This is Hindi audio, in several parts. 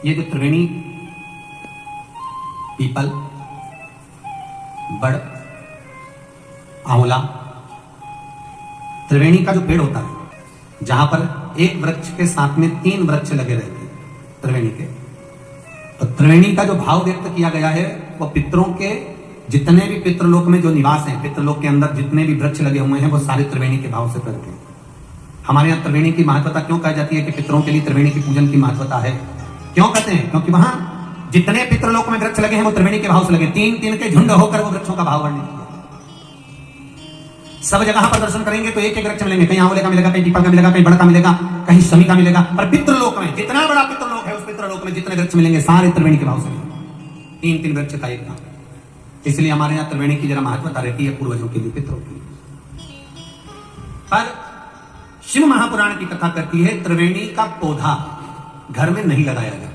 ये जो त्रिवेणी, पीपल, बड़, आंवला, त्रिवेणी का जो पेड़ होता है, जहां पर एक वृक्ष के साथ में 3 वृक्ष लगे रहते हैं त्रिवेणी के, तो त्रिवेणी का जो भाव व्यक्त किया गया है वो पितरों के, जितने भी पितृलोक में जो निवास हैं, पितृलोक के अंदर जितने भी वृक्ष लगे हुए हैं वो सारे त्रिवेणी के भाव से करते हैं। हमारे यहाँ त्रिवेणी की महत्वता क्यों कही जाती है कि पितरों के लिए त्रिवेणी की पूजन की महत्वता है? क्यों कहते हैं? क्योंकि वहां जितने पितृलोक में वृक्ष लगे हैं वो त्रिवेणी के भाव से लगे, 3-3 के झुंड होकर वो वृक्षों का भाव वर्णित किया। सब जगह पर दर्शन करेंगे तो एक एक वृक्ष मिलेंगे, कहीं आंवले का मिलेगा, कहीं पीपल का मिलेगा, कहीं बड़ का मिलेगा, कहीं शमी का मिलेगा, पर पितृलोक में जितना बड़ा पितृलोक है उस पितृलोक में जितने वृक्ष मिलेंगे सारे त्रिवेणी के भाव से मिलेंगे। 3-3 वृक्ष का एक नाम, इसलिए हमारे यहाँ त्रिवेणी की जरा महत्वता रहती है पूर्वजों के लिए, पितरों के लिए। पर शिव महापुराण की कथा करती है त्रिवेणी का पौधा घर में नहीं लगाया जाता।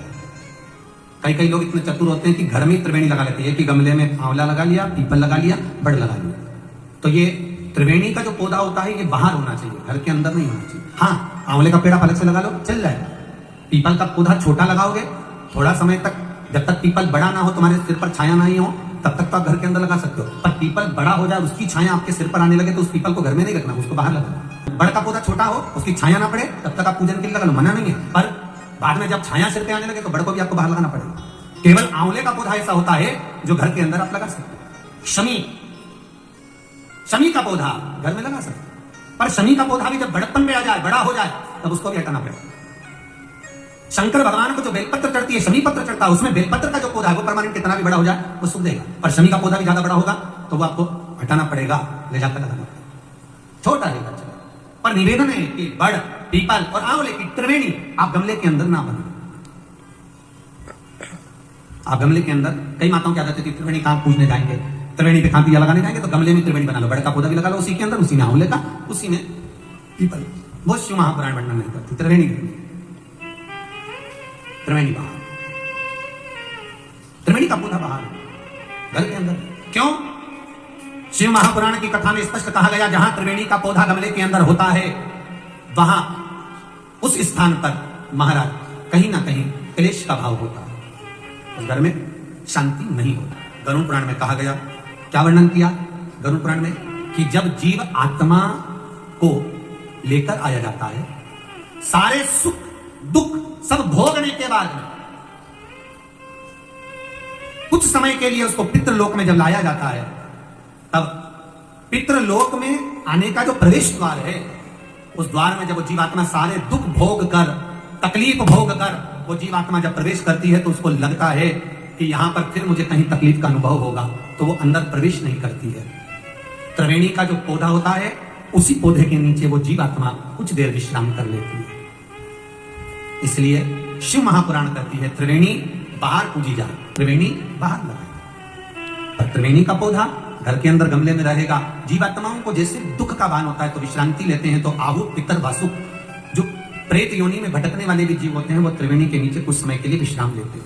कई लोग इतने चतुर होते हैं कि घर में त्रिवेणी लगा लेते हैं कि गमले में आंवला लगा लिया, पीपल लगा लिया, बड़ लगा लिया। तो ये त्रिवेणी का जो पौधा होता है ये बाहर होना चाहिए, घर के अंदर नहीं होना चाहिए। हाँ, आंवले का पेड़ आप अलग से लगा लो, चल जाएगा। पीपल का पौधा छोटा लगाओगे, थोड़ा समय तक, जब तक पीपल बड़ा ना हो, तुम्हारे सिर पर छाया नहीं हो, तब तक तो आप घर के अंदर लगा सकते हो। पर पीपल बड़ा हो जाए, उसकी छाया आपके सिर पर आने लगे तो उस पीपल को घर में नहीं रखना, उसको बाहर लगाना। बड़ का पौधा छोटा हो, उसकी छाया ना पड़े, तब तक आप पूजन के लिए लगा लो, मना नहीं है। पर बाद में जब छाया सिर पे आने लगे तो बड़ को भी आपको बाहर लगाना पड़ेगा। केवल आंवले का पौधा ऐसा होता है जो घर के अंदर आप लगा सकते हो। शमी का पौधा घर में लगा सकते हो, पर शमी का पौधा भी जब बड़प्पन में आ जाए, बड़ा हो जाए, तब उसको भी हटाना पड़ेगा। शंकर भगवान को जो बेलपत्र चढ़ती है, शमी पत्र चढ़ता है, उसमें बेलपत्र का जो पौधा है वो परमानेंट कितना भी बड़ा हो जाए वो सूख देगा, पर शमी का पौधा भी ज्यादा बड़ा होगा तो वो आपको हटाना पड़ेगा, ले जाकर लगाना पड़ेगा। छोटा रहेगा चलो, पर निवेदन है कि बड़, पीपल और आंवले की त्रिवेणी आप गमले के अंदर ना बनाओ। आप गमले के अंदर, कई माताओं की आदत है कि त्रिवेणी कहां पूजने जाएंगे, त्रिवेणी पे कहां दिया लगाने जाएंगे, तो गमले में त्रिवेणी बना लो, बड़ का पौधा भी लगा लो उसी के अंदर, उसी में आंवले का, उसी में पीपल। वो शिव महापुराण वर्णन नहीं करती। त्रिवेणी बाहर, त्रिवेणी का पौधा बाहर, घर के अंदर क्यों? शिव महापुराण की कथा में स्पष्ट कहा गया, जहां त्रिवेणी का पौधा गमले के अंदर होता है वहां उस स्थान पर महाराज कहीं ना कहीं क्लेश का भाव होता है, उस घर में शांति नहीं होती। गरुड़ पुराण में कहा गया, क्या वर्णन किया गरुड़ पुराण में, कि जब जीव आत्मा को लेकर आया जाता है, सारे सुख दुख सब भोगने के बाद में कुछ समय के लिए उसको पितृलोक में जब लाया जाता है, तब पितृलोक में आने का जो प्रवेश द्वार है, उस द्वार में जब वो जीवात्मा सारे दुख भोग कर, तकलीफ भोग कर वो जीवात्मा जब प्रवेश करती है तो उसको लगता है कि यहां पर फिर मुझे कहीं तकलीफ का अनुभव होगा, तो वो अंदर प्रवेश नहीं करती है। त्रिवेणी का जो पौधा होता है, उसी पौधे के नीचे वो जीवात्मा कुछ देर विश्राम कर लेती है। इसलिए शिव महापुराण कहती है त्रिवेणी बाहर पूजी जाए, त्रिवेणी बाहर लगाए, पर त्रिवेणी का पौधा घर के अंदर गमले में रहेगा। जीवात्माओं को जैसे दुख का भान होता है तो विश्रांति लेते हैं, तो आहूत, पितर, वासुक, जो प्रेत योनि में भटकने वाले भी जीव होते हैं, वो त्रिवेणी के नीचे कुछ समय के लिए विश्राम लेते हैं।